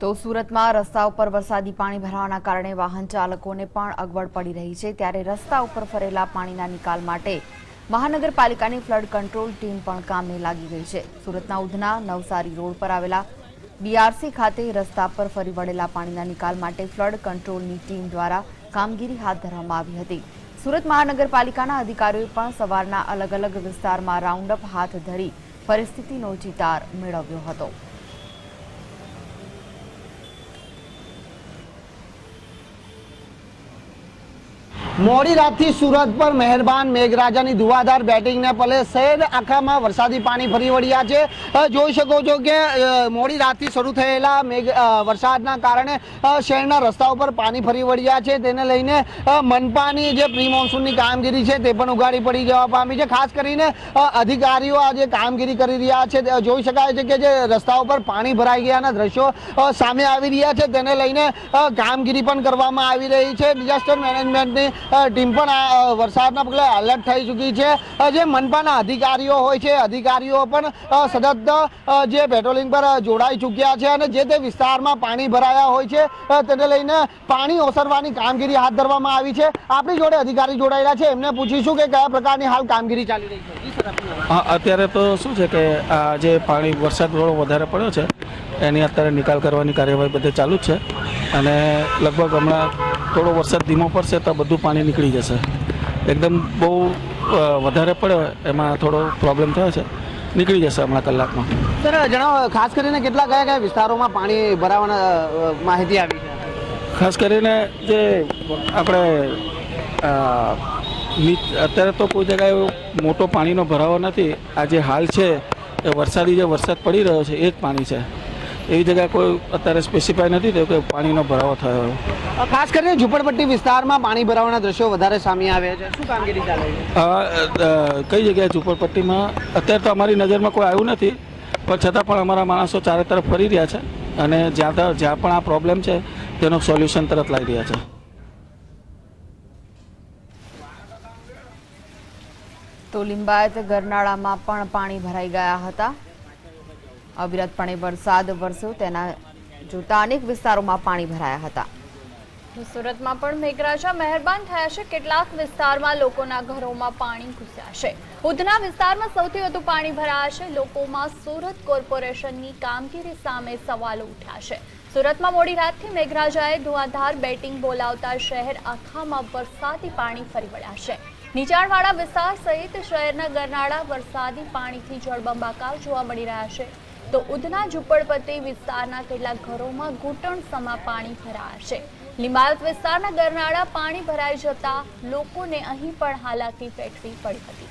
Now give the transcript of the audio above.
તો સુરતમાં રસ્તા ઉપર વરસાદી પાણી ભરાવાના કારણે વાહન ચાલકોને પણ અગવડ પડી રહી છે। ત્યારે રસ્તા ઉપર ફરેલા પાણીના નિકાલ માટે મહાનગરપાલિકાની ફ્લડ કંટ્રોલ ટીમ પણ કામે લાગી ગઈ છે। સુરતના ઉધના નવસારી રોડ પર આવેલા બીઆરસી ખાતે રસ્તા પર ફરી વળેલા પાણીના નિકાલ માટે ફ્લડ કંટ્રોલની ટીમ દ્વારા કામગીરી હાથ ધરવામાં આવી હતી। સુરત મહાનગરપાલિકાના અધિકારીઓએ પણ સવારના અલગ અલગ વિસ્તારમાં રાઉન્ડ અપ હાથ ધરી પરિસ્થિતિનો ચિતાર મેળવ્યો હતો। મોડી રાતથી સુરત પર મહેરબાન મેઘરાજાની ધુવાધાર બેટિંગને પલે શહેર આખામાં વરસાદી પાણી ફરી વળ્યા છે। જોઈ શકો છો કે મોડી રાતથી શરૂ થયેલા વરસાદના કારણે શહેરના રસ્તા ઉપર પાણી ફરી વળ્યા છે। તેને લઈને મનપાની જે પ્રી મોન્સૂનની કામગીરી છે તે પણ ઉગાડી પડી જવા પામી છે। ખાસ કરીને અધિકારીઓ આ જે કામગીરી કરી રહ્યા છે જોઈ શકાય છે કે જે રસ્તા ઉપર પાણી ભરાઈ ગયાના દ્રશ્યો સામે આવી રહ્યા છે। તેને લઈને કામગીરી પણ કરવામાં આવી રહી છે। ડિઝાસ્ટર મેનેજમેન્ટની ટીમ પણ વરસાદના પગલે એલર્ટ થઈ ચૂકી છે। જે મનપાના અધિકારીઓ હોય છે અધિકારીઓ પણ સતત જે પેટ્રોલિંગ પર જોડાઈ ચૂક્યા છે અને જે તે વિસ્તારમાં પાણી ભરાયા હોય છે તેને લઈને પાણી ઓસરવાની કામગીરી હાથ ધરવામાં આવી છે। આપણી જોડે અધિકારી જોડાયેલા છે, એમને પૂછીશું કે કયા પ્રકારની હાલ કામગીરી ચાલી રહી છે। અત્યારે તો શું છે કે આ જે પાણી વરસાદ થોડો વધારે પડ્યો છે એની અત્યારે નિકાલ કરવાની કાર્યવાહી બધે ચાલુ જ છે અને લગભગ હમણાં થોડો વરસાદ ધીમો પડશે તો બધું પાણી નીકળી જશે। એકદમ બહુ વધારે પડ્યો એમાં થોડો પ્રોબ્લેમ થયો છે, નીકળી જશે હમણાં કલાકમાં। સર જણાવો, ખાસ કરીને કયા વિસ્તારોમાં પાણી ભરાવાના માહિતી આવી છે? ખાસ કરીને જે આપણે અત્યારે તો કોઈ જગ્યાએ મોટો પાણીનો ભરાવો નથી। આ જે હાલ છે એ વરસાદ પડી રહ્યો છે એ જ પાણી છે। એવી જગ્યાએ કોઈ અત્યારે સ્પેસિફાઈ નથી થયું કે પાણીનો ભરાવો થયો। ખાસ કરીને ઝુંપડપટ્ટી વિસ્તારમાં પાણી ભરાવાના દ્રશ્યો વધારે સામે આવ્યા છે, શું કામગીરી ચાલે છે? કઈ જગ્યાએ ઝુંપડપટ્ટીમાં અત્યારે તો અમારી નજરમાં કોઈ આવ્યું નથી, પણ છતાં પણ અમારા માણસો ચારે તરફ ફરી રહ્યા છે અને જ્યાં પણ આ પ્રોબ્લેમ છે તેનો સોલ્યુશન તરત લાવી રહ્યા છે। તો લિંબાયત ગરનાળામાં પણ પાણી ભરાઈ ગયા હતા। અવિરતપણે વરસાદ વરસ્યો તેના જોતા અનેક વિસ્તારોમાં પાણી ભરાયા હતા। સુરતમાં પણ મેઘરાજા મહેરબાન થયા છે। કેટલાક વિસ્તારમાં લોકોના ઘરોમાં પાણી ઘૂસ્યા છે। ઉધના વિસ્તારમાં સૌથી વધુ પાણી ભરાયા છે। લોકોમાં સુરત કોર્પોરેશનની કામગીરી સામે સવાલો ઉઠ્યા છે। સુરતમાં મોડી રાતથી મેઘરાજાએ ધુઆધાર બેટિંગ બોલાવતા શહેર આખામાં વરસાદી પાણી ફરી વળ્યા છે। નીચાણવાળા વિસ્તાર સહિત શહેરના ગરનાળા વરસાદી પાણીથી જળબંબાકાર જોવા મળી રહ્યા છે। તો ઉધના ઝુંપડપટ્ટી વિસ્તારના કેટલાક ઘરોમાં ઘૂંટણસમા પાણી ભરાયા છે। લિંબાયત વિસ્તારના ગરનાળા પાણી ભરાઈ જતા લોકોને અહીં પણ હાલાકી વેઠવી પડી હતી।